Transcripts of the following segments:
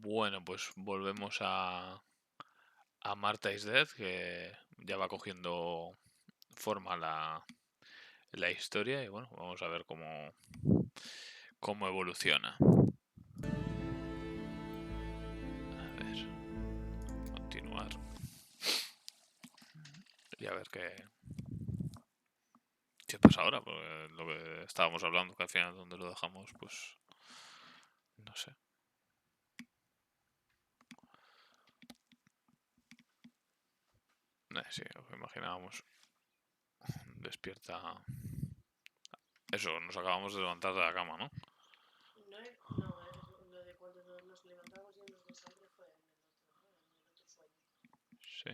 Bueno, pues volvemos a Marta is Dead, que ya va cogiendo forma la historia y bueno, vamos a ver cómo evoluciona. A ver, continuar. Y a ver qué pasa ahora, porque lo que estábamos hablando, que al final donde lo dejamos, pues no sé. Sí, lo que imaginábamos. Despierta. Eso, nos acabamos de levantar de la cama, ¿no? No, lo de cuando nos levantamos llenos de sangre fue en el otro sueño. Sí.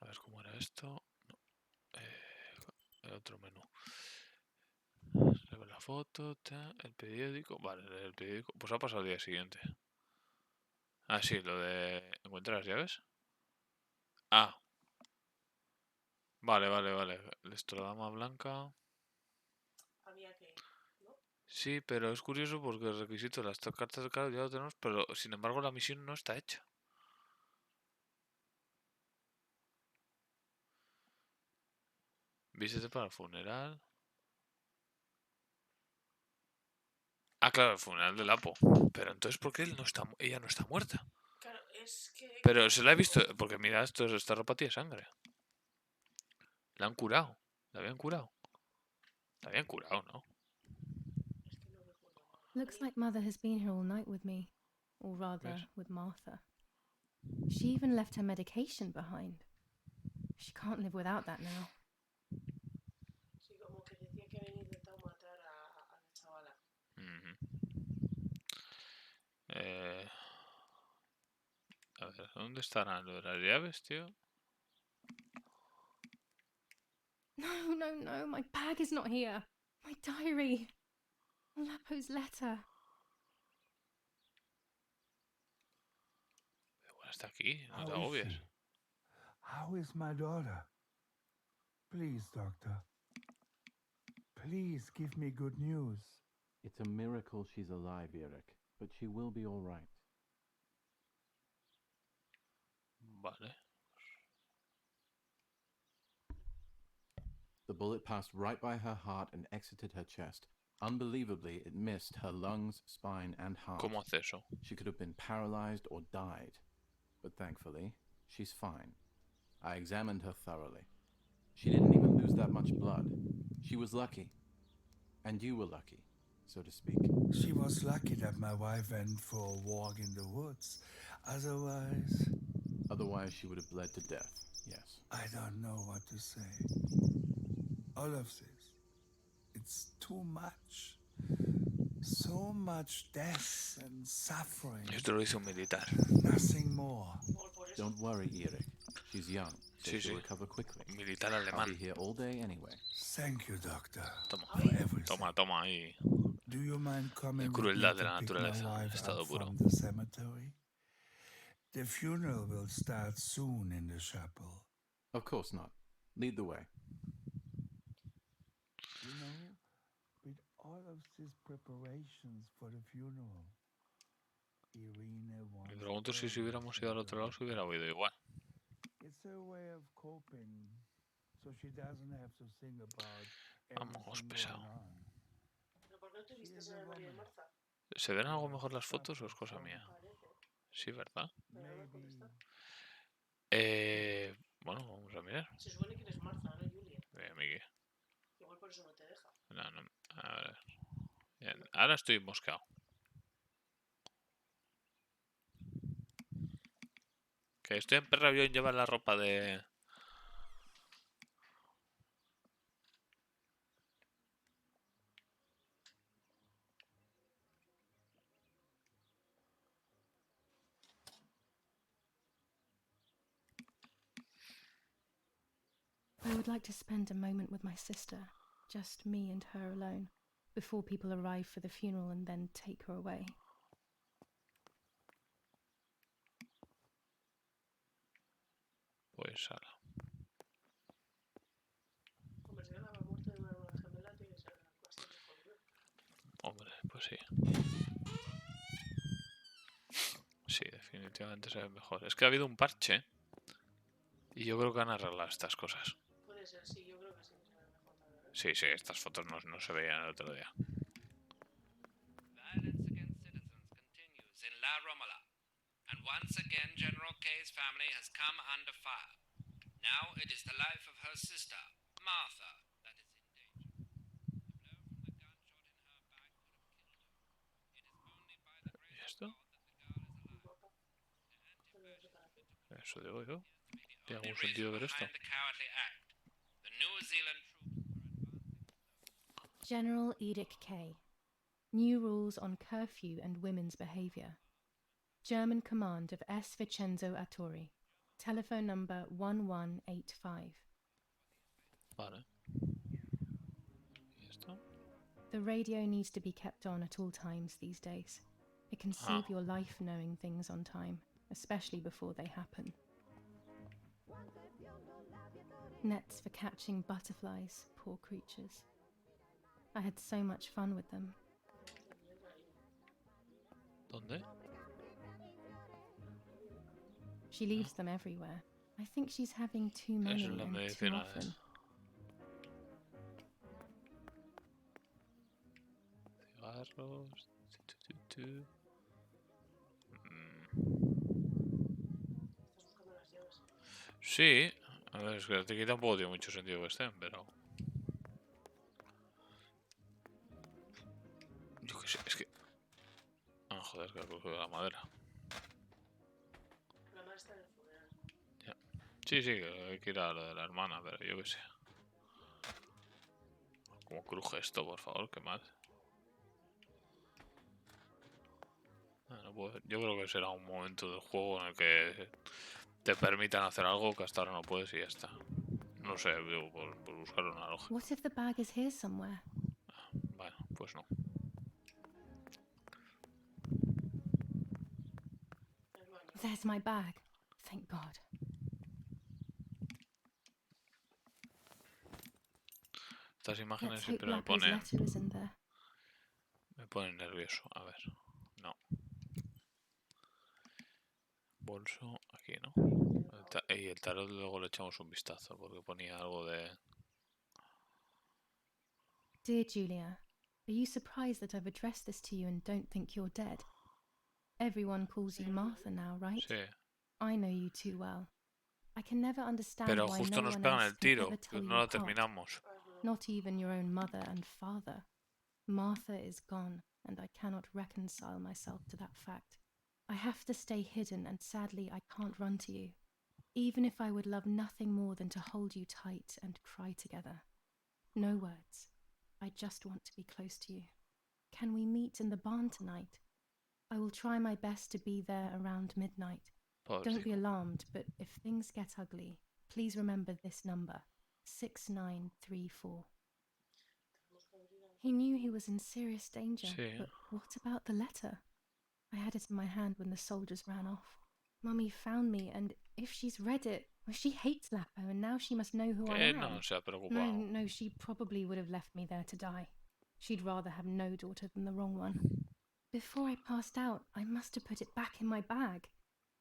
A ver cómo era esto. El otro menú. Se ve la foto, el periódico. Vale, el periódico. Pues ha pasado el día siguiente. Ah, sí, lo de encontrar las llaves. Ah, vale. Esto, la dama blanca. Había que, ¿no? Sí, pero es curioso porque el requisito de las tres cartas de carta ya lo tenemos, pero sin embargo la misión no está hecha. Vístete para el funeral. Ah, claro, el funeral del Apo. Pero entonces, ¿por qué ella no está muerta? Claro, es que, Pero se la he visto, porque mira, esta ropa tiene sangre. La han curado. La habían curado. La habían curado, ¿no? es que no recuerdo nada. Looks like Mother has been here all night with me. Or ¿Ves? rather, with Martha. She even left her medication behind. She can't live without that now. Sí, como que decía que habían intentado matar a la chavala. Eh, a ver, ¿dónde estarán lo de las llaves, tío? No, my bag is not here. My diary. Lapo's letter. Igual está aquí, no te How is agobies. she? How is my daughter? Please, doctor. Please give me good news. It's a miracle she's alive, Eric, but she will be all right. Vale. The bullet passed right by her heart and exited her chest. Unbelievably, it missed her lungs, spine, and heart. ¿Cómo hace eso? She could have been paralyzed or died. But thankfully, she's fine. I examined her thoroughly. She didn't even lose that much blood. She was lucky. And you were lucky, so to speak. She was lucky that my wife went for a walk in the woods. Otherwise, she would have bled to death, yes. I don't know what to say. All of this. It's too much. So much death and suffering. Esto lo hizo un militar. Nothing more. Don't worry, Eric. She's young, so Sí, she'll sí. recover quickly. Militar I'll be alemán. here all day anyway. Thank you, doctor. Toma. For everything. Toma ahí. Do you mind coming with me Crueldad de to la pick my naturaleza. wife Estado up puro. from the cemetery? The funeral will start soon in the chapel. Of course not. Lead the way. You know, with all of these preparations for the funeral, Irene wants Me pregunto si everything hubiéramos ido al otro lado se hubiera oído igual. It's her way of coping, so she doesn't have to think about Vamos, everything pesado. going on. ¿Pero por qué no te She vistes is en a el María de woman. Marta? ¿Se ven algo mejor las fotos o es cosa mía? Parece. Sí, ¿verdad? Pero a ver dónde está. Bueno, vamos a mirar. Se supone que eres Marta, no Julia. Miguel. Igual por eso no te deja. No, a ver. Bien, ahora estoy mosqueado. Que estoy emperrado yo en llevar la ropa de... I would like to spend a moment with my sister, just me and her alone, before people arrive for the funeral and then take her away. Pues ala. Hombre, si gana la muerte de una hermana gemela tiene que ser bastante jodido. Hombre, pues sí. definitivamente se ve mejor. Es que ha habido un parche y yo creo que han arreglado estas cosas. Puede ser, sí, yo creo que sí que se ve mejor, la verdad. Sí, sí, estas fotos no se veían el otro día. Violence against citizens continues in La Romola, and once again General K's family has come under fire. Now it is the life of her sister, Martha, that is in danger. A blow from the gunshot in her back could have killed her. It is only by the ¿Y grace of esto? God that the girl is alive. Guapa. Pero no sé para qué. Eso digo yo. The ¿Tiene only algún reason sentido ver esto? behind the cowardly act. The New Zealand troops were advancing. General Edict K. New rules on curfew and women's behaviour. German command of S. Vincenzo Attori. Telephone number 1185. Vale. ¿Y esto? The radio needs to be kept on at all times these days. It can save your life knowing things on time, especially before they happen. Nets for catching butterflies, poor creatures. I had so much fun with them. ¿Dónde? She leaves them everywhere. I think she's having too many Eso es la and too medicina. often. Cigarros. Estás buscando las llaves. Sí. A ver, es que aquí tampoco tiene mucho sentido que estén, pero... Yo qué sé, es que... Ah, joder, que cogido de la madera. La madre está en el funeral. Sí, sí, que hay que ir a lo de la hermana, pero yo qué sé. ¿Cómo cruje esto, por favor? Qué mal. No puedo- Yo creo que será un momento del juego en el que te permitan hacer algo que hasta ahora no puedes y ya está. No sé, digo, por buscar una lógica. What if the bag is here somewhere? Bueno, pues no. El baño. There's my bag. Thank God. Estas imágenes Let's hope siempre me Lappy's letter is in there. ponen nervioso. A ver, no. Bolso, aquí, ¿no? Y el tarot luego le echamos un vistazo porque ponía algo de... Dear Julia, are you surprised that I've addressed this to you and don't think you're dead? Everyone calls you Martha now, right? Sí, I know you too well. I can never understand pero why justo no nos one pegan else el can tiro, ever que tell no you la apart. terminamos. Ah, es verdad. Not even your own mother and father. Martha is gone, and I cannot reconcile myself to that fact. I have to stay hidden, and sadly, I can't run to you, even if I would love nothing more than to hold you tight and cry together. No words. I just want to be close to you. Can we meet in the barn tonight? I will try my best to be there around midnight. Don't be Pobrecito. alarmed, but if things get ugly, please remember this number, 6934. Tenemos que abrir a... He knew he was in serious danger, Sí. but what about the letter? I had it in my hand when the soldiers ran off. Mummy found me, and if she's read it, well, she hates Lapo, and now she must know who I Que am. no se ha No, preocupado. no, she probably would have left me there to die. She'd rather have no daughter than the wrong one. Before I passed out, I must have put it back in my bag.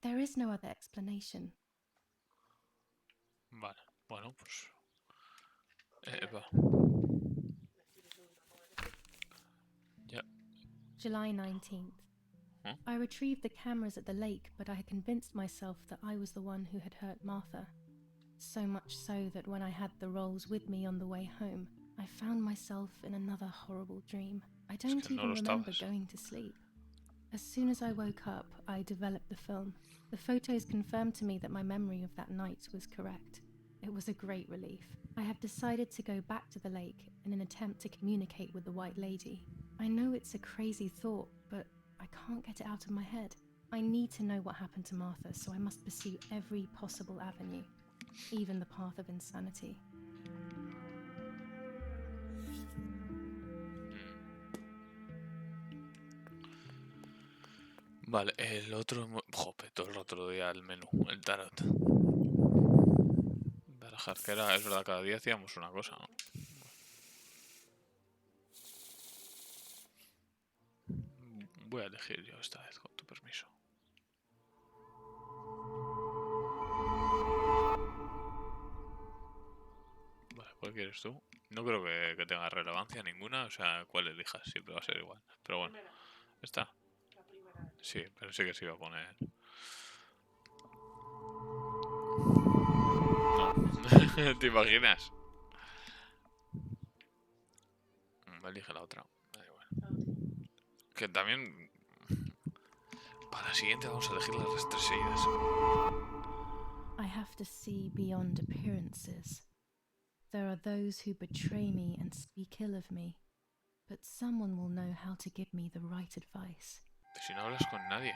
There is no other explanation. Vale, bueno, pues... va. Ya. July 19th. Huh? I retrieved the cameras at the lake, but I had convinced myself that I was the one who had hurt Martha. So much so that when I had the rolls with me on the way home, I found myself in another horrible dream. I don't que no even lo remember estabas. going to sleep. As soon as I woke up, I developed the film. The photos confirmed to me that my memory of that night was correct. It was a great relief. I have decided to go back to the lake in an attempt to communicate with the White Lady. I know it's a crazy thought, but I can't get it out of my head. I need to know what happened to Martha, so I must pursue every possible avenue, even the path of insanity. Vale, el otro... Jope, todo el otro día el menú, el tarot. Barajar, que era... Es verdad, cada día hacíamos una cosa, ¿no? Voy a elegir yo esta vez, con tu permiso. ¿Cuál quieres tú? No creo que tenga relevancia ninguna, o sea, cuál elijas, siempre va a ser igual. Pero bueno, Primera, está. la primera. Sí, pensé que se iba a poner. No. ¿Te imaginas? Elige la otra. Da igual. La última. Que también. Para la siguiente vamos a elegir las 3 seguidas. I have to see beyond appearances. There are those who betray me and speak ill of me, but someone will know how to give me the right advice. Si no hablas con nadie.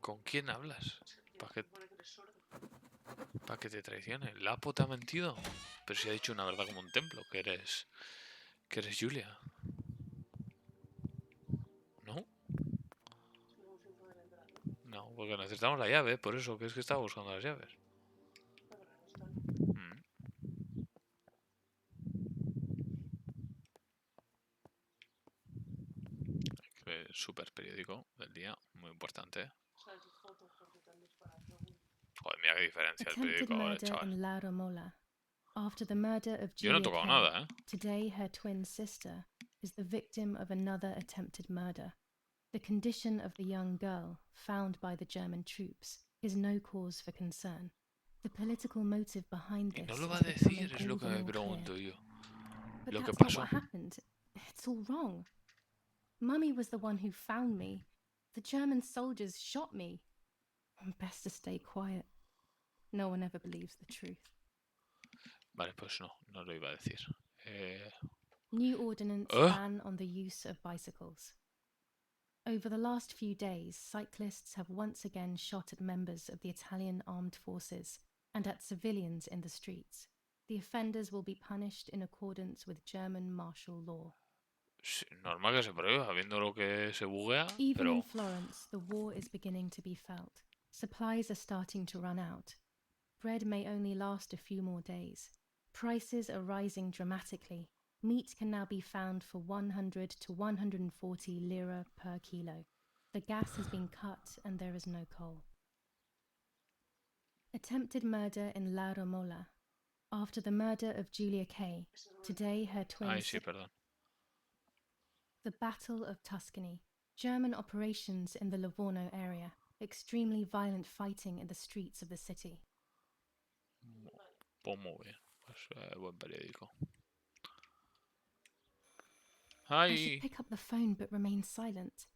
¿Con quién hablas? Es que ¿Para se que, supone que eres sordo. te traicione? ¿Lapo te ha mentido? Pero si ha dicho una verdad como un templo, que eres Julia. ¿No? Seguimos sin poder entrar, ¿no? No, porque necesitamos la llave, por eso, que es que estaba buscando las llaves. No, pero no están. Mm. Súper periódico del día, muy importante. Sale tu foto porque te han disparado. Según. Joder, mira qué diferencia el Attempted periódico ahora, murder chaval. in La Romola. After the murder of Yo no he Julia tocado Kay, nada, ¿eh? today her twin sister is the victim of another attempted murder. The condition of the young girl, found by the German troops, is no cause for concern. The political motive behind Y this no lo is va a becoming decir, es all lo the que me more pregunto clear. yo. But Lo que that's not pasó. what happened. It's all wrong. Mummy was the one who found me. The German soldiers shot me. Best to stay quiet. No one ever believes the truth. Vale, pues no lo iba a decir. New ordinance ¿Eh? ban on the use of bicycles. Over the last few days, cyclists have once again shot at members of the Italian armed forces and at civilians in the streets. The offenders will be punished in accordance with German martial law. Sí, normal que se prohíba, viendo lo que se buguea, Even in pero Florence, the war is beginning to be felt. Supplies are starting to run out. Bread may only last a few more days. Prices are rising dramatically. Meat can now be found for 100 to 140 lira per kilo. The gas has been cut and there is no coal. Attempted murder in La Romola. After the murder of Julia Kay, today her twin Ay, sí, perdón. The Battle of Tuscany. German operations in the Livorno area. Extremely violent fighting in the streets of the city. Pues muy bien. Pues buen periódico. I should Ay. pick up the phone but remain silent.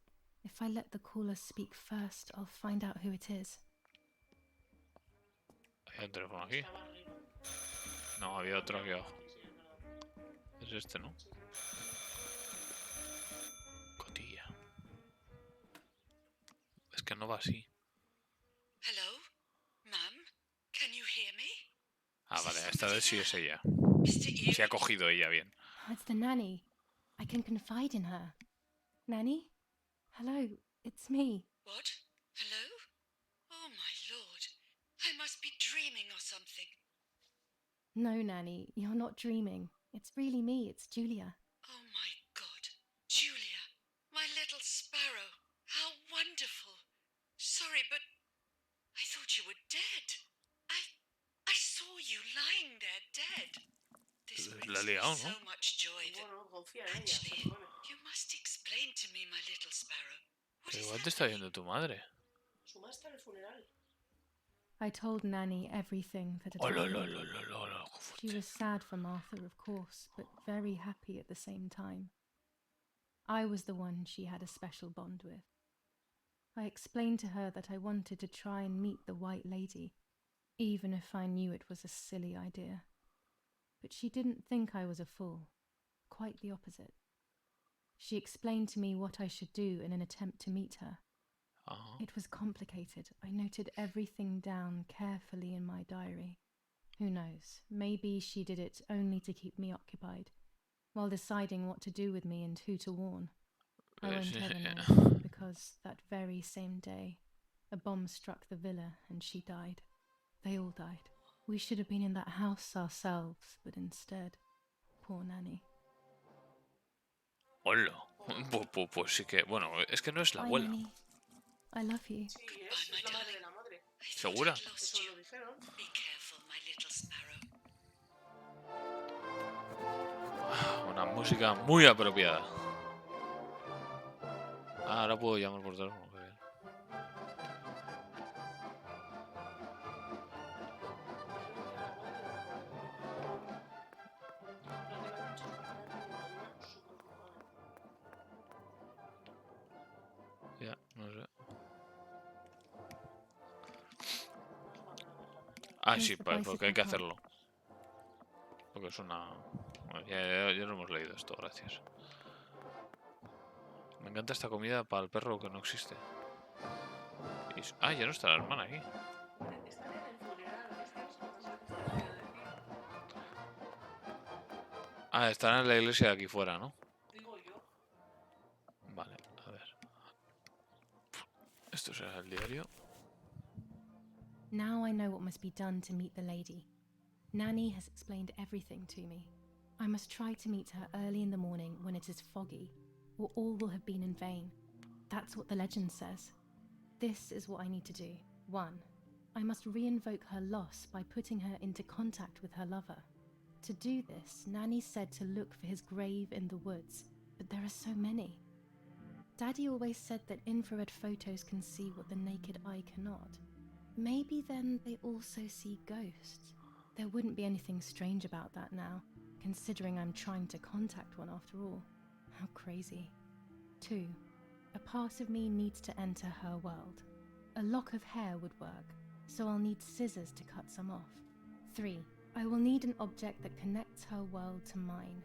If I let the caller speak first, I'll find out who it is. ¿Hay un teléfono aquí? Estaba arriba. No, había otro aquí abajo. Sí, es verdad. Es este, ¿no? Cotilla. Es que no va así. Hello? Mum? Can you hear me? Ah, vale, esta vez sí es ella. Mr. Se ha Ely? cogido ella bien. It's the nanny. I can confide in her. Nanny? Hello, it's me. What? Hello? Oh, my lord. I must be dreaming or something. No, Nanny, you're not dreaming. It's really me, it's Julia. Oh, my God. Julia, my little sparrow. How wonderful. Sorry, but I thought you were dead. I saw you lying there dead. This La brings ha me liado, so ¿no? much joy that Bueno, confía en ella, se actually, supone. you must explain to me, my little sparrow. What Pero is igual te está happening? viendo tu madre. Su madre está en el funeral. I told Nanny everything that had Hola, happened. qué She fuerte. was sad for Martha, of course, but very happy at the same time. I was the one she had a special bond with. I explained to her that I wanted to try and meet the White Lady, even if I knew it was a silly idea. But she didn't think I was a fool. Quite the opposite. She explained to me what I should do in an attempt to meet her. Ajá. It was complicated. I noted everything down carefully in my diary. Who knows? Maybe she did it only to keep me occupied, while deciding what to do with me and who to warn. I won't ever know, because that very same day, a bomb struck the villa and she died. They all died. We should have been in that house ourselves, but instead, poor Nanny. Hola. Pues sí que... Bueno, es que no es la Bye, abuela. Nanny. I love you. Sí, es la madre de la madre. I thought ¿Segura? I'd lost Eso you. lo dijeron. Be careful, my little sparrow. Una música muy apropiada. Ah, ahora puedo llamar por teléfono. Qué bien. Ya, no sé. Ah, Here's sí, the porque hay bicycle que pump. hacerlo. Porque es una... Bueno, ya lo hemos leído esto, gracias. Me encanta esta comida para el perro que no existe. Ah, ya no está la hermana aquí. Están en el funeral, ¿visteis? Cuando se les ha debido decir. Ah, estará en la iglesia de aquí fuera, ¿no? Digo yo. Vale, a ver. Esto será el diario. Now I know what must be done to meet the lady. Nanny has explained everything to me. I must try to meet her early in the morning when it is foggy, or all will have been in vain. That's what the legend says. This is what I need to do. 1. I must re-invoke her loss by putting her into contact with her lover. To do this, Nanny said to look for his grave in the woods, but there are so many. Daddy always said that infrared photos can see what the naked eye cannot. Maybe then they also see ghosts. There wouldn't be anything strange about that now, considering I'm trying to contact one after all. How crazy. 2. A part of me needs to enter her world. A lock of hair would work, so I'll need scissors to cut some off. 3. I will need an object that connects her world to mine.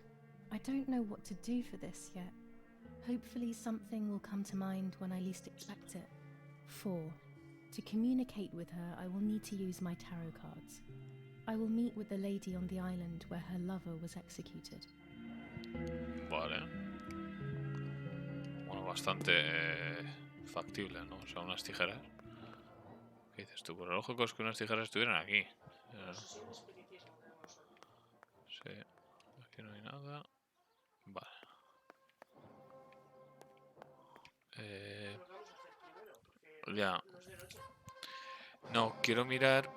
I don't know what to do for this yet. Hopefully something will come to mind when I least expect it. 4. To communicate with her, I will need to use my tarot cards. I will meet with the lady on the island where her lover was executed. Vale. Bueno, bastante factible, ¿no? O sea, unas tijeras. ¿Qué dices tú? Por lo lógico es que unas tijeras estuvieran aquí. Obsesión espiritismo tenemos hoy. Sí. Aquí no hay nada. Vale. Lo que vamos a hacer primero, porque Ya. no es de noche. No, quiero mirar...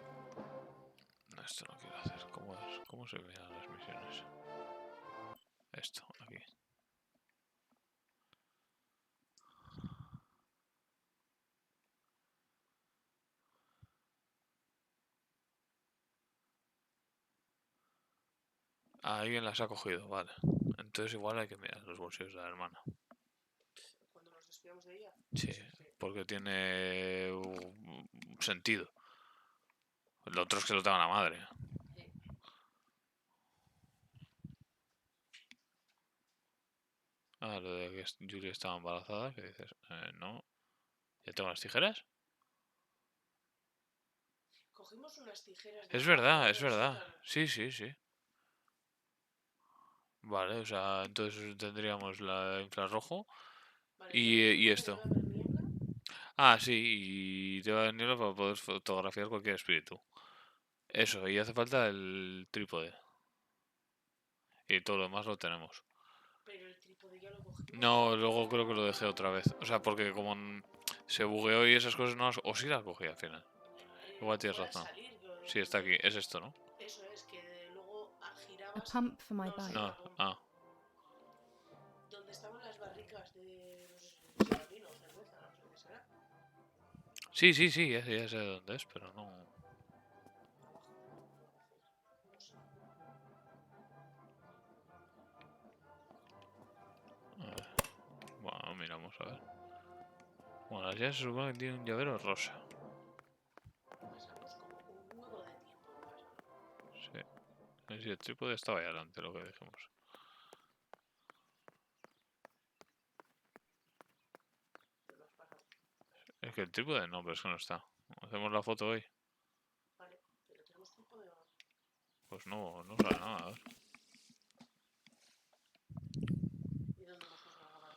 No, esto no quiero hacer. ¿Cómo es? ¿Cómo se miran las misiones? Esto, aquí. Ah, alguien las ha cogido, vale. Entonces igual hay que mirar los bolsillos de la hermana. Cuando nos despidamos de ella. Sí, porque tiene sentido. Lo otro es que lo tenga la madre. Ah, lo de que Julie estaba embarazada, que dices, no. ¿Ya tengo las tijeras? Cogimos unas tijeras. Es verdad, es verdad. Sí, sí, sí. Vale, o sea, entonces tendríamos la infrarrojo Vale, y esto. ¿Debe haber niebla? Ah, sí, y te va a venir para poder fotografiar cualquier espíritu. Eso, y hace falta el trípode. Y todo lo demás lo tenemos. Pero el trípode ya lo cogimos. No, luego creo que lo dejé otra vez. O sea, porque como se bugueó y esas cosas no... O sí las cogí al final. Igual tienes Puede razón. salir, Sí, está aquí. Es esto, ¿no? Eso es, que luego A girabas. pump for my No, sí, bike. No, la pompa. ah. Donde estaban las barricas de. No sé si será vino o cerveza, no sé qué será. Sí, sí, sí, ya sé dónde es, pero no... Abajo. No sé. A ver. Bueno, miramos, a ver. Bueno, las llaves se supone que tienen un llavero rosa. Pasamos como un huevo de tiempo en pasarlo. Sí. Si el trípode estaba ahí adelante, lo que dijimos. Lo has pasado. Es que el trípode no, pero es que no está. Hacemos la foto hoy. Vale, pero tenemos trípode o no. Pues no, no sale nada, a ver. ¿Y dónde hemos puesto la cámara?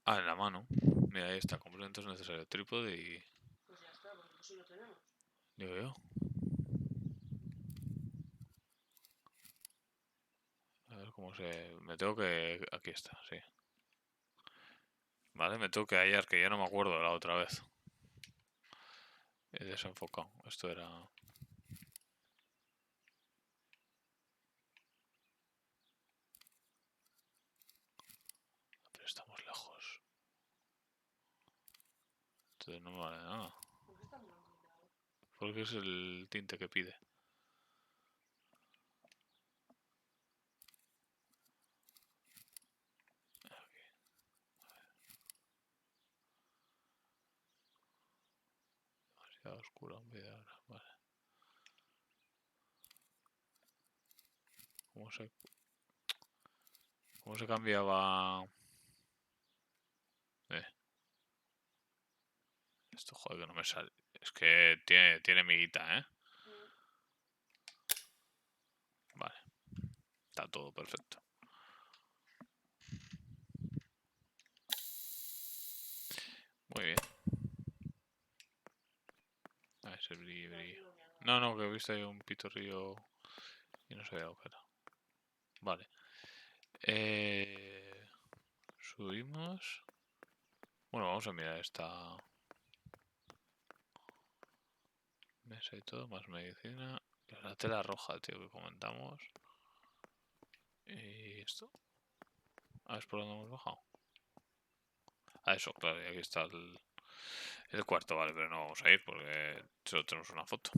Ah, en la mano. Mira, ahí está. Complementos necesarios. Trípode y... Pues ya está, porque sí lo tenemos. Digo yo. A ver cómo se... Me tengo que... Aquí está, sí. Vale, me tengo que hallar, que ya no me acuerdo de la otra vez. He desenfocado. Esto era... Entonces no me vale nada. ¿Por qué está en blanco y negro? Porque es el tinte que pide. Demasiado oscura un vídeo ahora. Vale. ¿Cómo se cambiaba? Esto, joder, que no me sale. Es que tiene miguita, ¿eh? Vale. Está todo perfecto. Muy bien. A ver, ese brillo, brillo. No, que he visto ahí un pitorrillo y no sabía lo que era. Vale. Subimos. Bueno, vamos a mirar esta mesa y todo, más medicina. La tela roja, tío, que comentamos. Y esto. A ver, ¿por dónde hemos bajado? Ah, eso, claro, y aquí está el cuarto, vale, pero no vamos a ir porque solo tenemos una foto.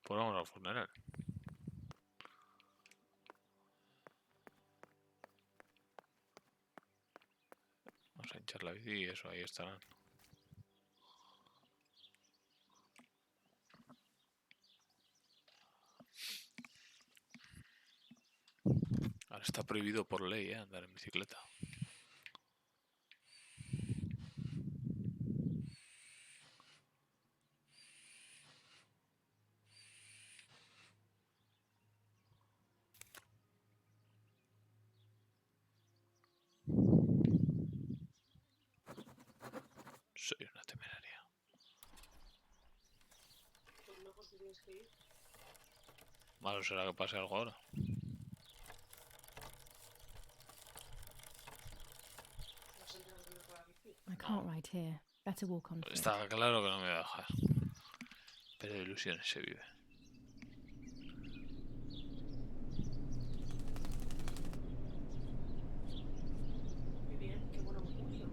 Pues vamos al funeral. Vamos a hinchar la bici y eso, ahí estarán. Ahora está prohibido por ley, andar en bicicleta. Soy una temeraria. Por lejos que tienes que ir. Malo será que pase algo ahora. Vas a entrar con la bici. I can't ride here. Better walk on foot. Está claro que no me voy a dejar. Pero de ilusiones se vive. Qué bien, qué buen augurio.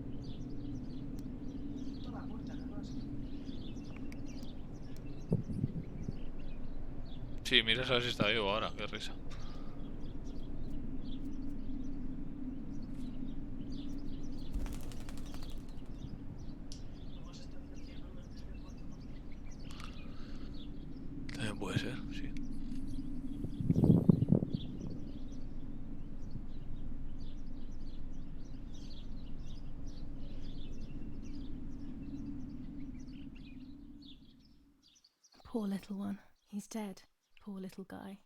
Toda la puerta, nada más. Sí, mira a ver si está vivo ahora, qué risa. Nomás está cercionando antes del cuarto también. También puede ser, sí. Poor little one. He's dead. Poor little guy.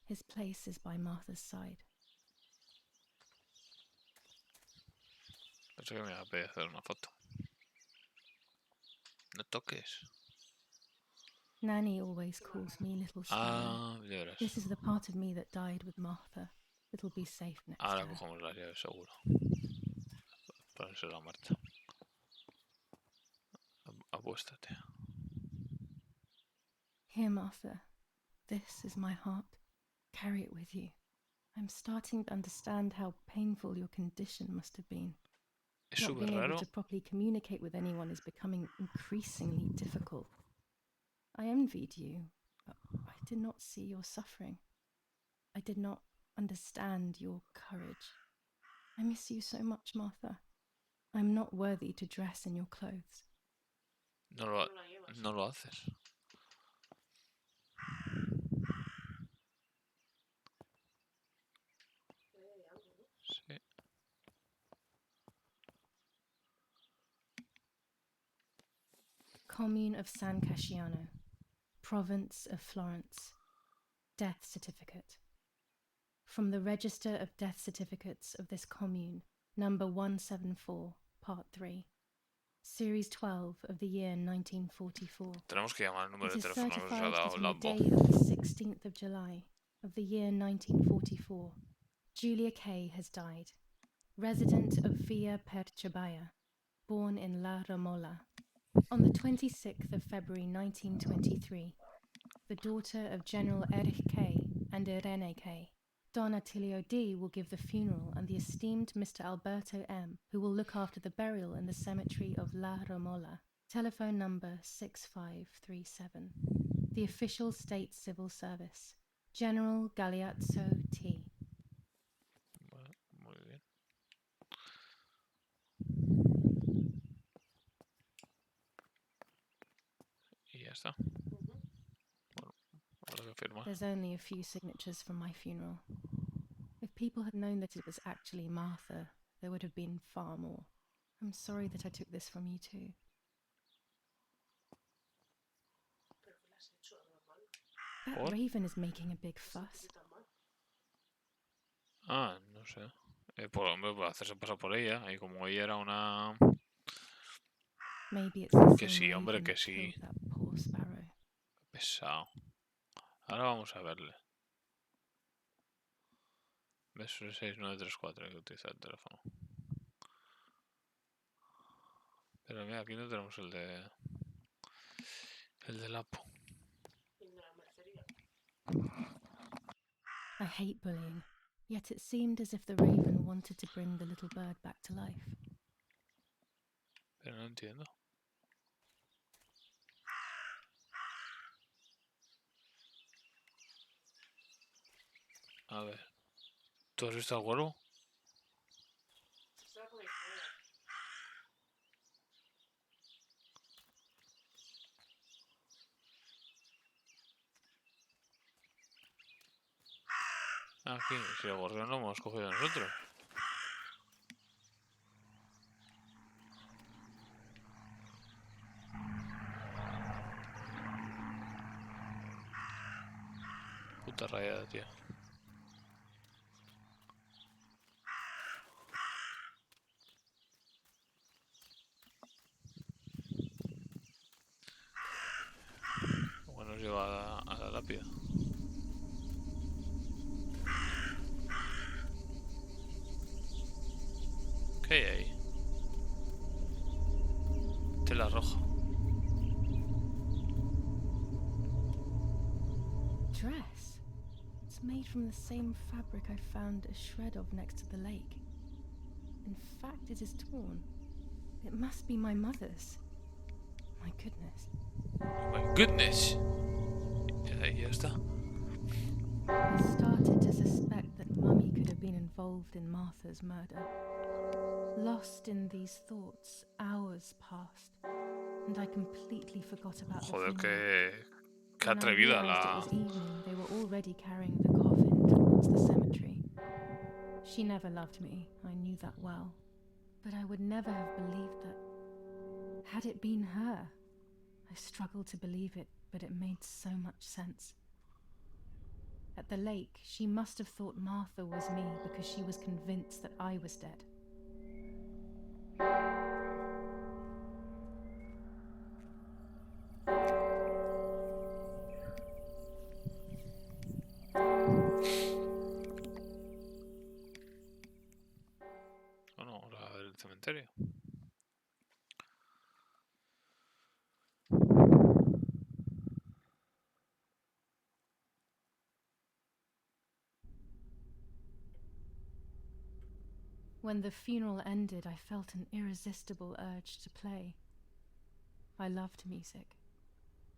His place is by Martha's side. Pensé que me iba a pedir hacer una foto. No toques. Nanny always calls me Little Sparrow. Ah, ya verás. This is the part of me that died with Martha. It'll be safe next to Ahora her. cogemos las llaves, seguro. Ponerse la Marta. Apuéstate. Here, Martha. This is my heart. Carry it with you. I'm starting to understand how painful your condition must have been. Es Not súper being able raro. to properly communicate with anyone is becoming increasingly difficult. I envied you, but I did not see your suffering. I did not understand your courage. I miss you so much, Martha. I'm not worthy to dress in your clothes. No lo haces. Algo, ¿no? Sí. Commune of San Casciano, Province of Florence. Death certificate. From the Register of Death Certificates of this commune, number 174, part 3. Series 12 of the year 1944. Tenemos que llamar al número It de is teléfono que nos ha certified dado that on the Lambo. day of the 16th of July of the year 1944, Julia Kay has died, resident of Villa Perchabaya, born in La Ramola. On the 26th of February 1923, the daughter of General Erich Kay and Irene Kay, Don Attilio D. will give the funeral, and the esteemed Mr. Alberto M., who will look after the burial in the cemetery of La Romola. Telephone number 6537. The official state civil service. General Galeazzo T. Bueno, muy bien. Y ya está. Ahora que firmar. There's only a few signatures from my funeral. If people had known that it was actually Martha, there would have been far more. I'm sorry that I took this from you too. Pero que le has hecho algo mal. That What? raven is making a big ¿Qué fuss. se tan mal? Ah, no sé. Hombre, por hacerse pasar por ella. Y como ella era una... Maybe it's the Que same sí, hombre, raven que that sí. killed that poor sparrow. Pesado. Ahora vamos a verle. ¿Ves? 6934 hay que utilizar el teléfono. Pero mira, aquí no tenemos el de... El del Apo. Y de la mercería. I hate bullying, yet it seemed as if the raven wanted to bring the little bird back to life. Pero no entiendo. A ver. ¿Tú has visto al huevo? Estaba por ahí fuera. Aquí, si el gorrión lo hemos cogido nosotros. Puta rayada, tío. Bueno, nos lleva a la lápida. ¿Qué hay ahí? Tela roja. Dress? It's made from the same fabric I found a shred of next to the lake. In fact, it is torn. It must be my mother's. My goodness. Oh my goodness. Y ahí ya está. I started to suspect that Mummy could have been involved in Martha's murder. Lost in these thoughts, hours passed, and I completely forgot about the Joder, funeral. qué When I atrevida realized it la... was evening, they were already carrying the coffin towards the cemetery. She never loved me, I knew that well. But I would never have believed that... Had it been her? I struggled to believe it, but it made so much sense. At the lake, she must have thought Martha was me because she was convinced that I was dead. Bueno, vamos a ver el cementerio. When the funeral ended, I felt an irresistible urge to play. I loved music.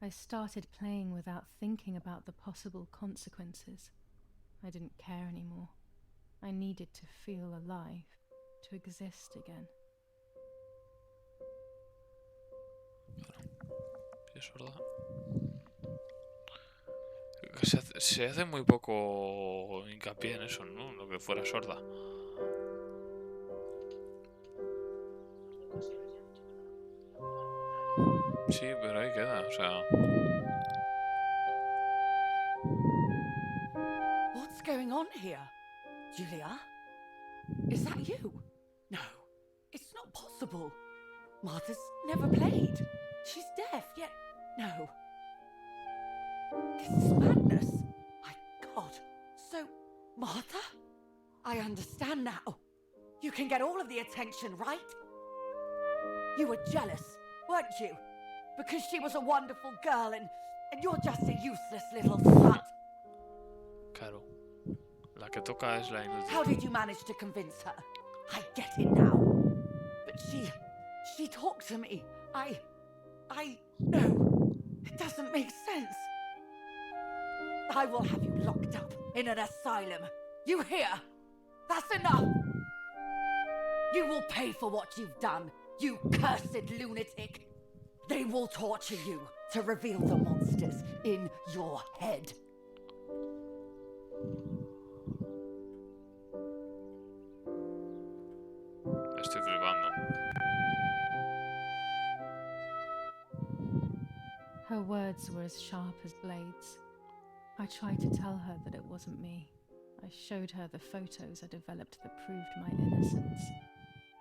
I started playing without thinking about the possible consequences. I didn't care anymore. I needed to feel alive, to exist again. Es sorda. Se hace muy poco hincapié en eso, ¿no? Lo que fuera sorda. Nunca se había dicho que no. Sí, pero ahí queda, o sea... What's going on here? Julia? Is that you? No, it's not possible. Martha's never played. She's deaf, yet no. This is madness. My God. So, Martha? I understand now. You can get all of the attention, right? You were jealous, weren't you? Because she was a wonderful girl and you're just a useless little slut. Claro. La que toca es la inútil. How did you manage to convince her? I get it now. But she talked to me. No, it doesn't make sense. I will have you locked up in an asylum. You hear? That's enough. You will pay for what you've done, you cursed lunatic. They will torture you to reveal the monsters in your head. Me estoy flipando. Her words were as sharp as blades. I tried to tell her that it wasn't me. I showed her the photos I developed that proved my innocence.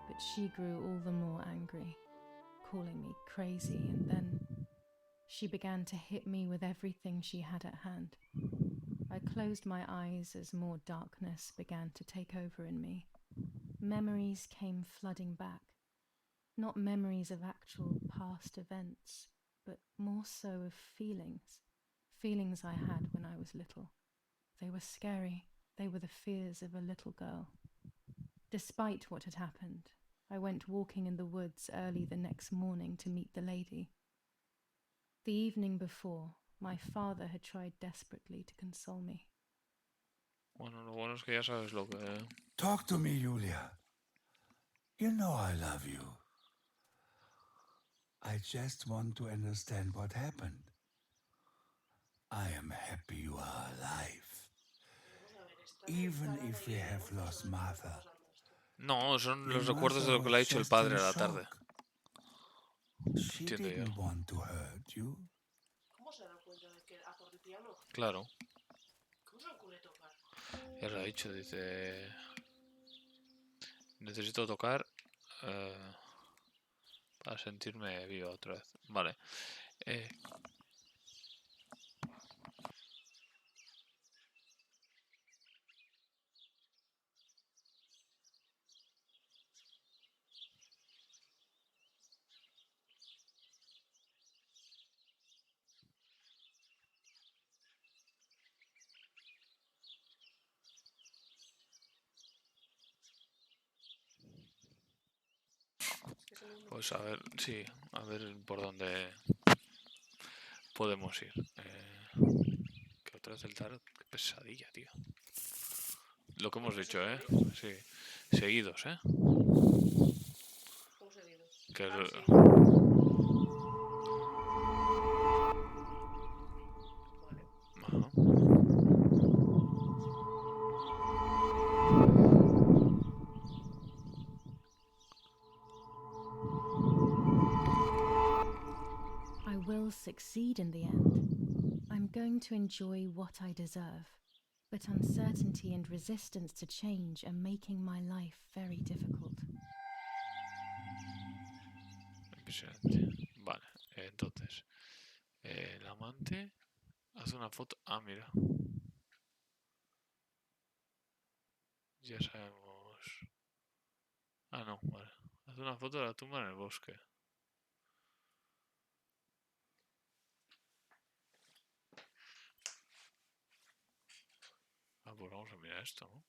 But she grew all the more angry, calling me crazy, and then she began to hit me with everything she had at hand. I closed my eyes as more darkness began to take over in me. Memories came flooding back. Not memories of actual past events, but more so of feelings. Feelings I had when I was little. They were scary. They were the fears of a little girl. Despite what had happened, I went walking in the woods early the next morning to meet the lady. The evening before, my father had tried desperately to console me. Bueno, lo bueno es que ya sabes lo que... Talk to me, Julia. You know I love you. I just want to understand what happened. I am happy you are alive. Vamos a ver, está muy Even tarada if y we no have vamos a lost saber qué está Martha. pasando esto. No, son Your los recuerdos de mother lo que le ha was dicho el just padre in a la tarde. shock. She Entiendo yo. didn't want to hurt you. ¿Cómo se ha dado cuenta de que a por el piano? Claro, ¿Cómo se le ocurre tocar? ya lo ha dicho, dice... Necesito tocar para sentirme vivo otra vez. Vale. Es el mismo. Pues a ver, sí, a ver por dónde podemos ir. Que otra vez el tarot, qué pesadilla, tío. Lo que hemos dicho, ¿eh? Sí, seguidos, ¿eh? ¿Cómo seguidos? Que Ah, es- sí. Vale. Ajá. I will succeed in the end. I'm going to enjoy what I deserve. But uncertainty and resistance to change are making my life very difficult. Impresionante. Vale, entonces, el amante hace una foto. Ah, mira. Ya sabemos. Ah, no, vale. Hace una foto de la tumba en el bosque. Ah, pues vamos a mirar esto, ¿no?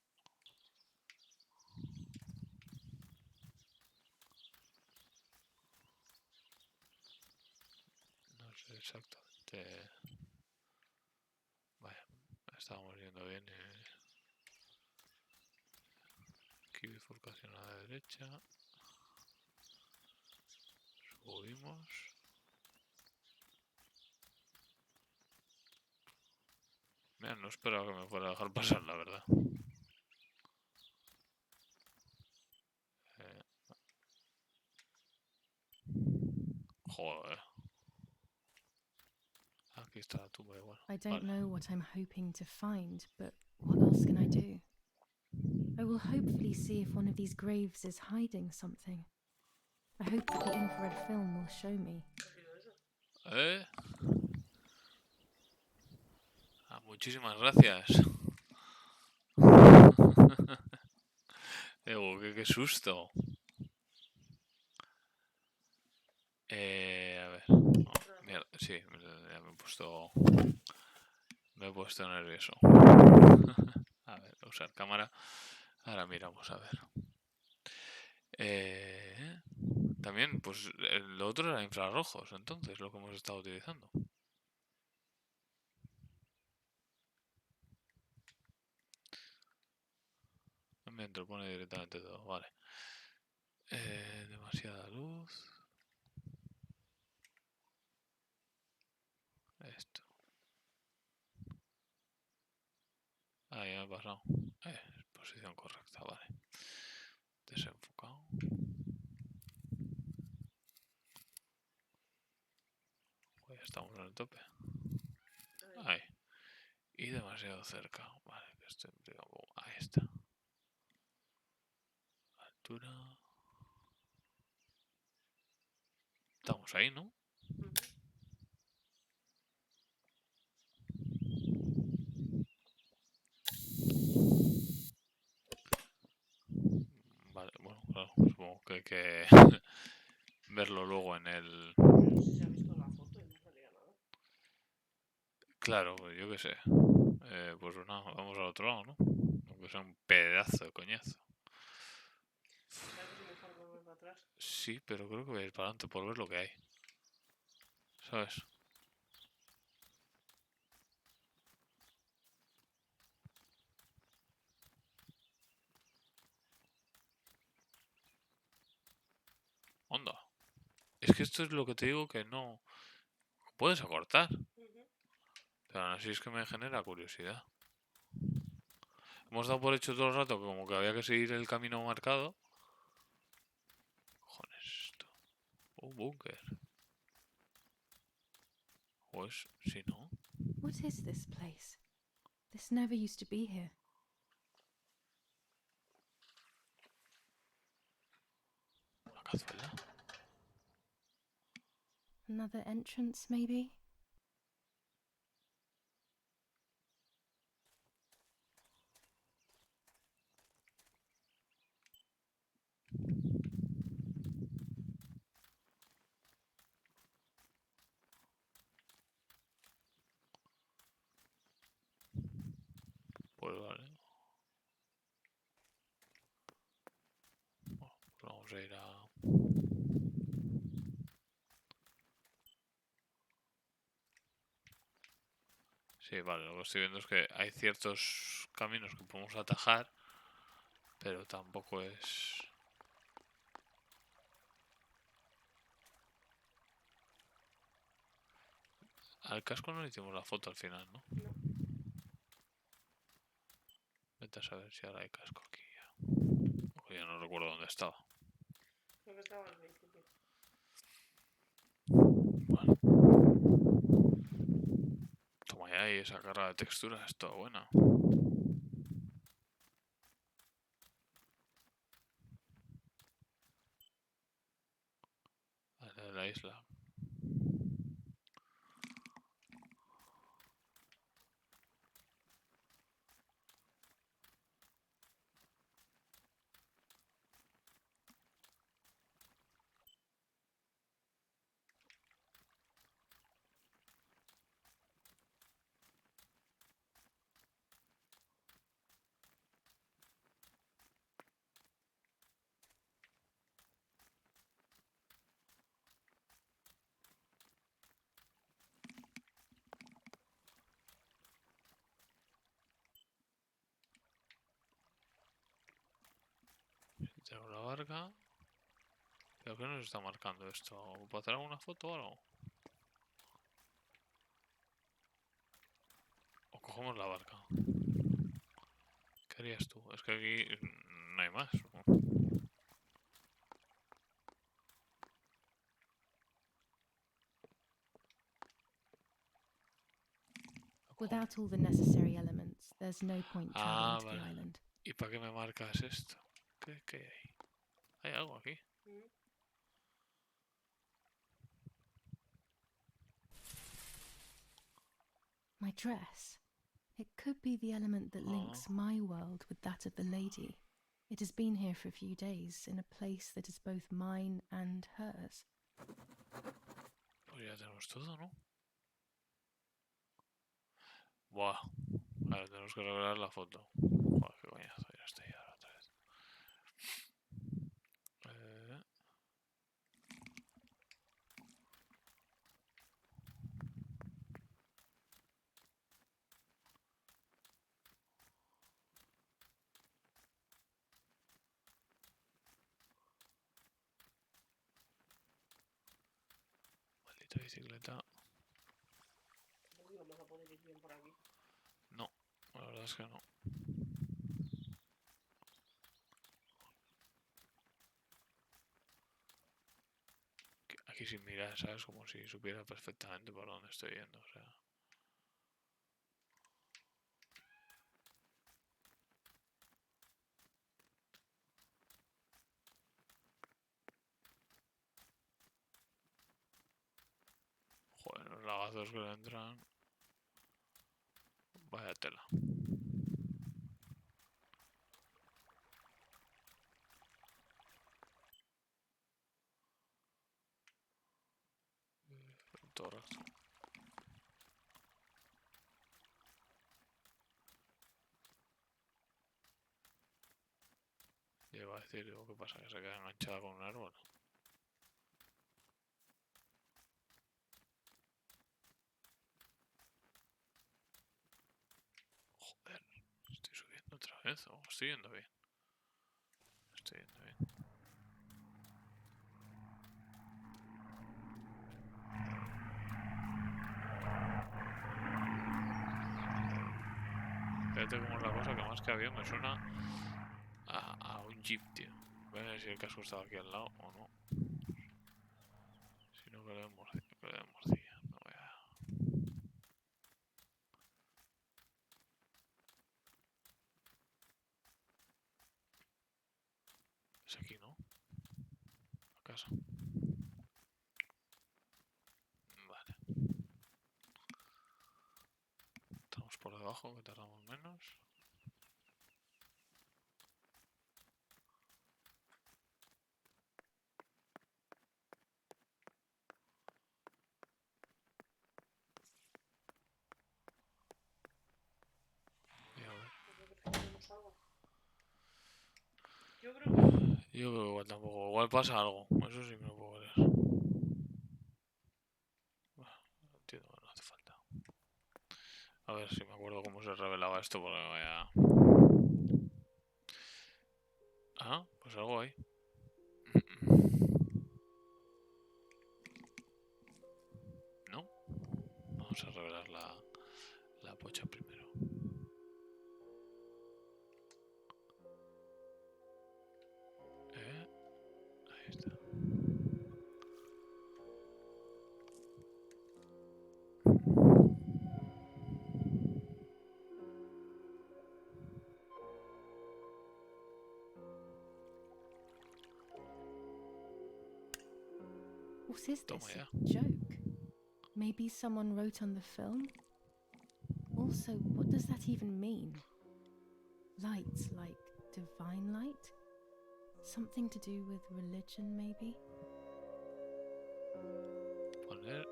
No sé exactamente. Vaya, estábamos viendo bien. Aquí bifurcación a la derecha. Subimos. Mira, no esperaba que me fuera a dejar pasar, la verdad. Joder. Aquí está la tumba igual. I don't Vale. know what I'm hoping to find, but what else can I do? I will hopefully see if one of these graves is hiding something. I hope that the infrared film will show me. ¿Qué ha sido eso? ¿Eh? Ah, muchísimas gracias. Qué susto. A ver. No, mierda, sí, ya me he puesto. Me he puesto nervioso. A ver, usar cámara. Ahora miramos a ver. También, pues lo otro era infrarrojos, entonces, lo que hemos estado utilizando. Me pone directamente todo, vale. Demasiada luz. Esto. Ahí me he pasado. Posición correcta, vale. Desenfocado. Pues estamos en el tope. Ahí. Y demasiado cerca. Vale, que estoy ahí está. Altura. Estamos ahí, ¿no? Vale, bueno, claro, supongo que hay que verlo luego en el... Si se ha visto la foto y no salía nada. Claro, pues yo qué sé. Pues nada, vamos al otro lado, ¿no? Aunque sea un pedazo de coñazo. ¿Sabes si mejor volver para atrás? Sí, pero creo que voy a ir para adelante por ver lo que hay. ¿Sabes? Onda. Es que esto es lo que te digo que no... Puedes acortar. Pero aún así es que me genera curiosidad. Hemos dado por hecho todo el rato que como que había que seguir el camino marcado. Cojones esto. Un búnker. Pues, si no. What is this place? This never used to be here. Una cazuela. Another entrance, maybe? Pues vale. Bueno, pues vamos a ir a... Sí, vale, lo que estoy viendo es que hay ciertos caminos que podemos atajar, pero tampoco es... Al casco no le hicimos la foto al final, ¿no? No. Vete a saber si ahora hay casco aquí ya. Porque ya no recuerdo dónde estaba. Creo que estaba al principio. Bueno. Toma ya ahí esa carga de textura, es toda buena. La isla. Tenemos la barca. ¿Pero qué nos está marcando esto? ¿Para hacer alguna foto o algo? ¿O cogemos la barca? ¿Qué harías tú? Es que aquí no hay más. Without all the necessary elements, there's no point traveling to the Vale. island. ¿Y para qué me marcas esto? ¿Qué hay? ¿Hay algo aquí? My dress. It could be the element that links my world with that of the lady. It has been here for a few days, in a place that is both mine and hers. Pues ya tenemos todo, ¿no? Buah. Vale, tenemos que revelar la foto. Joder, qué Esta bicicleta. Uy, vamos a poder ir bien por aquí. No, la verdad es que no. Aquí sin mirar, ¿sabes? Como si supiera perfectamente por dónde estoy yendo, o sea. Joder, los lagazos que le entran. Vaya tela. Todo recto. Y iba a decir, digo, ¿qué pasa? Que se queda enganchada con un árbol. Joder, estoy subiendo otra vez o estoy yendo bien. Estoy yendo bien. Fíjate cómo es la cosa que más que avión me suena a un jeep, tío. Voy a ver si el casco estaba aquí al lado o no. Si no, que le den morcilla. No voy a... Es aquí, ¿no? La casa. Vale. Estamos por debajo, que tardamos menos. Y a ver. Yo creo que tenemos algo. Yo creo que no. Yo creo que igual tampoco. Igual pasa algo. Eso sí me lo puedo creer. Bueno, no entiendo, no hace falta. A ver si me acuerdo cómo se revelaba esto porque vaya... Ah, pues algo hay. No. Vamos a revelar la pocha primero. Ahí está. What is Toma this? ya. A joke? Maybe someone wrote on the film? Also, what does that even mean? Light, like divine light? Something to do with religion, maybe? Poner...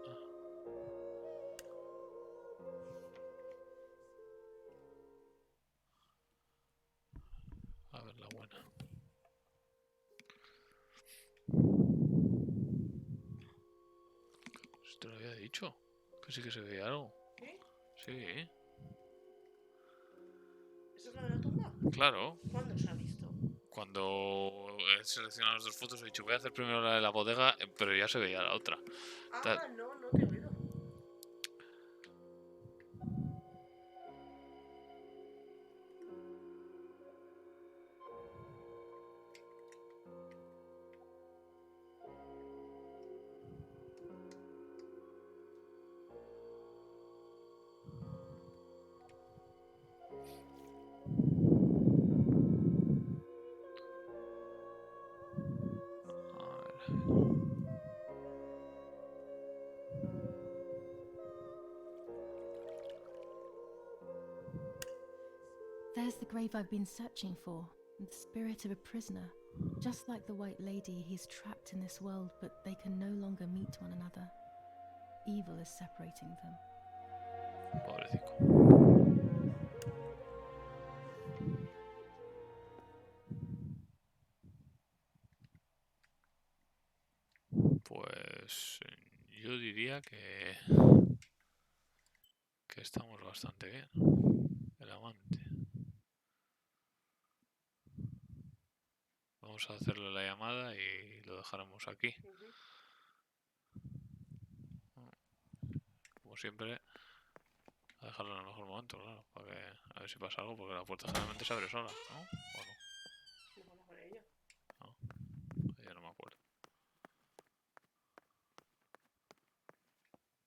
A ver la buena. Si te lo había dicho. Que sí que se veía algo. ¿Sí? Sí, ¿Esa es la de la tumba? claro. ¿Cuándo se ha visto? Cuando he seleccionado las dos fotos he dicho voy a hacer primero la de la bodega, pero ya se veía la otra. Tal. Ah, no, no te he oído. A ver. There's the grave I've been searching for, the spirit of a prisoner. Just like the White Lady, he's trapped in this world, but they can no longer meet one another. Evil is separating them. Pobrecico. Pues yo diría que estamos bastante bien. El amante. Vamos a hacerle la llamada y lo dejaremos aquí. siempre, a dejarlo en el mejor momento, claro, para que a ver si pasa algo, porque la puerta generalmente se abre sola, ¿no? ¿O no? No la abre ella. Ya no me acuerdo.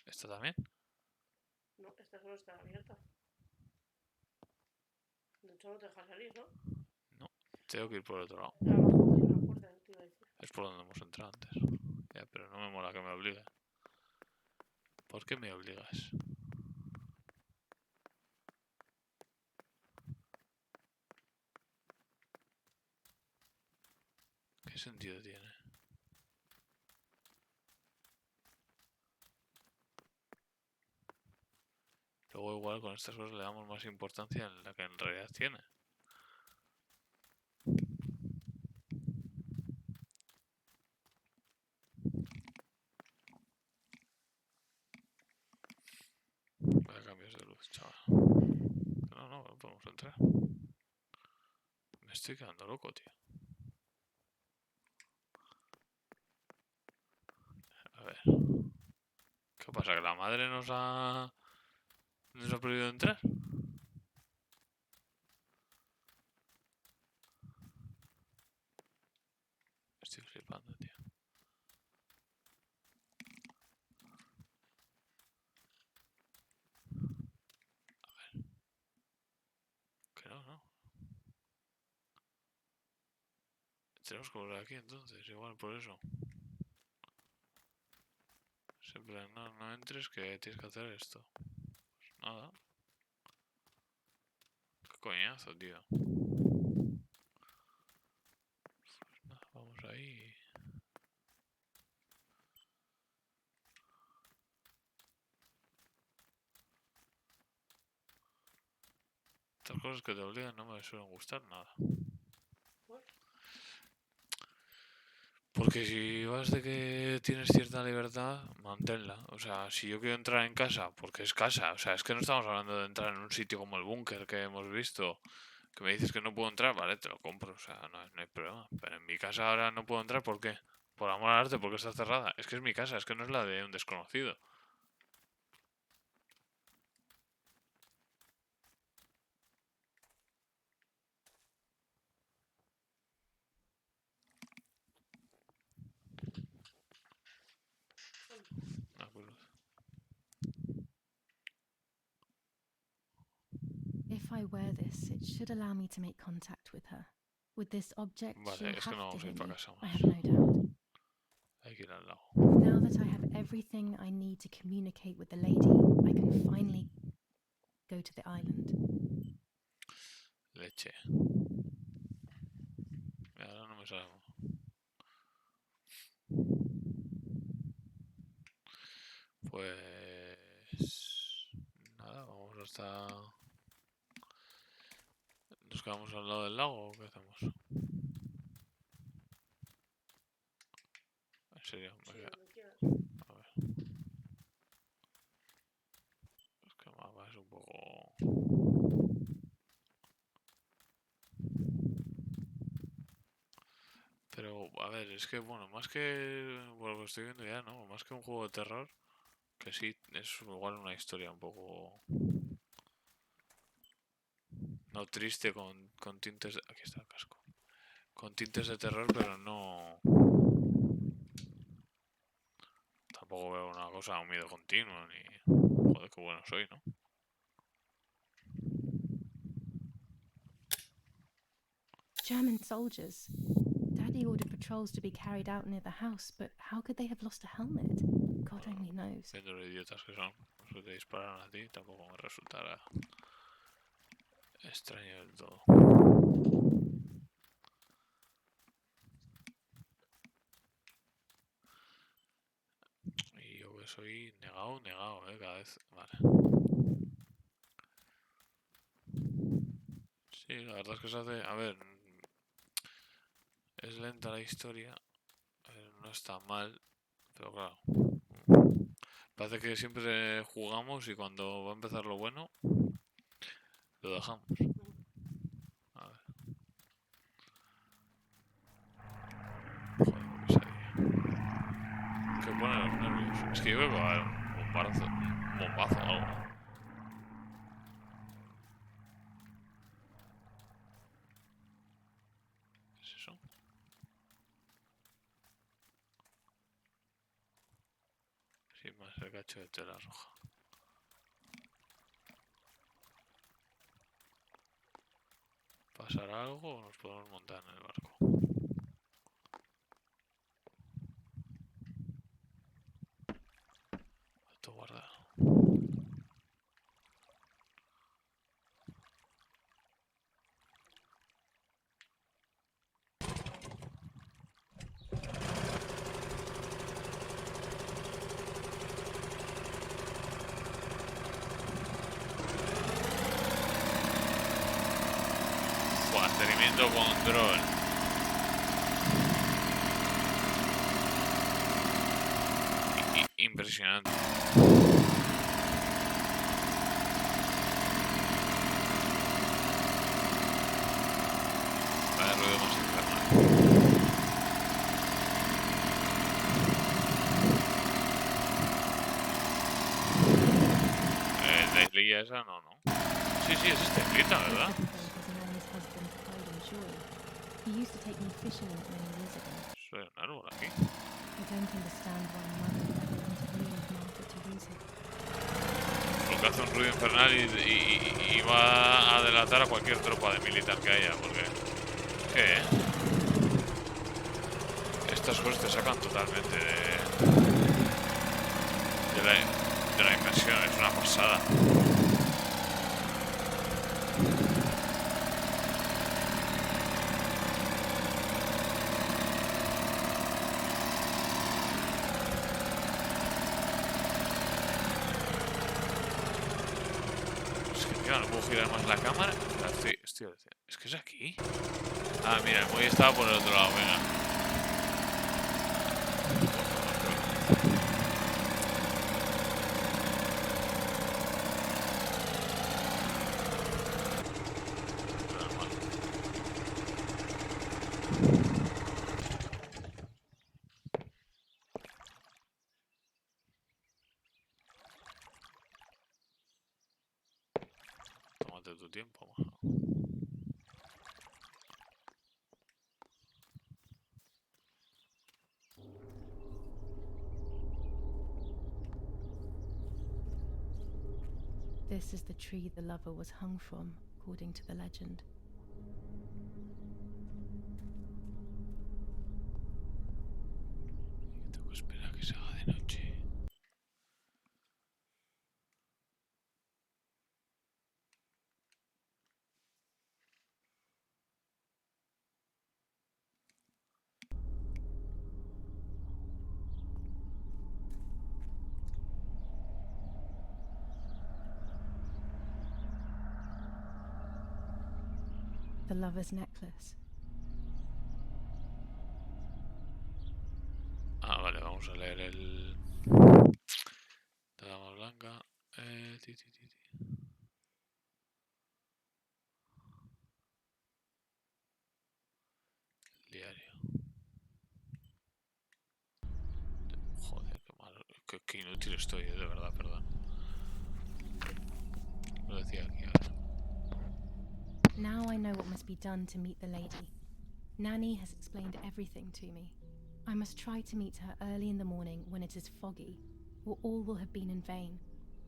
¿Esta también? No, esta solo está abierta. De hecho no te deja salir, ¿no? No, tengo que ir por el otro lado. Abajo hay una puerta, te iba a decir. Es por donde hemos entrado antes. Ya, pero no me mola que me obligue. ¿Por qué me obligas? ¿Qué sentido tiene? Luego igual con estas cosas le damos más importancia en la que en realidad tiene. Vaya cambios de luz, chaval. No podemos entrar. Me estoy quedando loco, tío. A ver. ¿Qué pasa? ¿Que la madre nos ha prohibido entrar? Estoy flipando, tío. A ver. Que no. Tenemos que volver aquí entonces, igual por eso. Siempre no entres que tienes que hacer esto. Pues nada. Qué coñazo, tío. Pues nada, vamos ahí. Estas cosas que te obligan no me suelen gustar nada. ¿Por? Porque si vas de que tienes cierta libertad, manténla. O sea, si yo quiero entrar en casa, porque es casa. O sea, es que no estamos hablando de entrar en un sitio como el búnker que hemos visto. Que me dices que no puedo entrar, vale, te lo compro. O sea, no hay problema. Pero en mi casa ahora no puedo entrar, ¿por qué? Por amor al arte, porque está cerrada. Es que es mi casa, es que no es la de un desconocido. Ah, pues, If I wear this, it should allow me to make contact with her. With this object, vale, she'll es que no have to vamos a hear ir para me. casa I más. have no doubt. Hay que ir al lago. Now that I have everything I need to communicate with the lady, I can finally go to the island. Leche. Y ahora no me sale. Pues nada, vamos hasta. ¿Nos quedamos al lado del lago o qué hacemos? En serio, me Sí, queda. donde quieras. A ver. Es que el mapa es un poco. Pero, a ver, es que bueno, más que. Por lo que estoy viendo ya, ¿no? Más que un juego de terror, que sí, es igual una historia un poco. No triste, con tintes. Aquí está el casco. Con tintes de terror, pero no. Tampoco veo una cosa, un miedo continuo, ni. Joder, qué bueno soy, ¿no? German soldiers. Daddy ordered patrols to be carried out near the house, but how could they have lost a helmet? God only knows. Viendo lo idiotas que son, los que te disparan a ti, tampoco me resultará extraño del todo. Y yo que soy negado, cada vez. Vale. Sí, la verdad es que se hace. A ver, es lenta la historia, no está mal, pero claro. Parece que siempre jugamos y cuando va a empezar lo bueno, lo dejamos. A ver. Joder, qué pesadilla. Que pone los nervios. Es que yo creo que va a haber un bombardazo. bombazo o algo. ¿Qué es eso? Sí, más el cacho de tela roja. ¿Pasará algo o nos podemos montar en el barco? Esto guardado. Buah, tremendo control. Impresionante. Vaya ruido más infernal. La islilla esa no, ¿no? Sí, sí, es esta islita, ¿verdad? He used to take me fishing in it many years ago. Soy un árbol aquí. I don't understand why Mother never intervened Martha to use it. Porque hace un ruido infernal y va a delatar a cualquier tropa de militar que haya, porque... ¿Qué? Estas cosas te sacan totalmente de la inmersión, es una pasada. No puedo girar más la cámara. Es que es aquí. Ah, mira, el muelle estaba por el otro lado, venga. Tómate tu tiempo, majo. This is the tree the lover was hung from, according to the legend. Tengo que esperar a que se haga de noche. The lover's necklace. Ah, vale, vamos a leer el... La dama blanca. Ti. Diario. Joder, qué malo. Qué inútil estoy, de verdad, perdón. Lo decía aquí ahora. Now I know what must be done to meet the lady. Nanny has explained everything to me. I must try to meet her early in the morning when it is foggy, or all will have been in vain.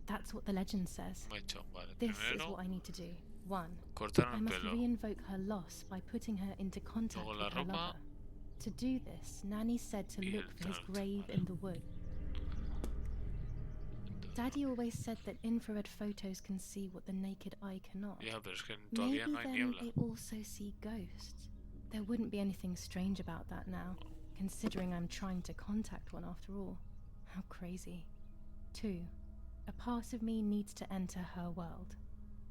That's what the legend says. Mechón, vale. This is Primero, what I need to do. 1. cortar I el must pelo. reinvoke her loss by putting her into contact Luego la with her ropa. lover. To do this, Nanny said to Y look el for his torso, grave vale. in the wood. Daddy always said that infrared photos can see what the naked eye cannot. Ya, pero es que todavía Maybe no hay then niebla. they also see ghosts. There wouldn't be anything strange about that now, considering I'm trying to contact one after all. How crazy. 2. A part of me needs to enter her world.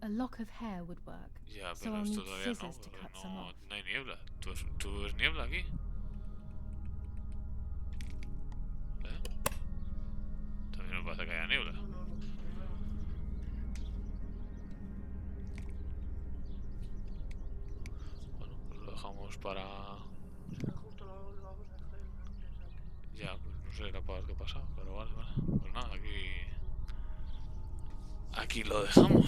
A lock of hair would work, Ya, so pero I'll esto need todavía no, scissors to porque cut some off. no hay niebla. ¿Tú ves niebla aquí? ¿Eh? También me parece que haya niebla. Bueno, pues lo dejamos para... Será justo la vamos a dejar en una pieza. Ya, pues no sé, era para ver qué pasa, pero vale, vale. Pues nada, aquí aquí lo dejamos.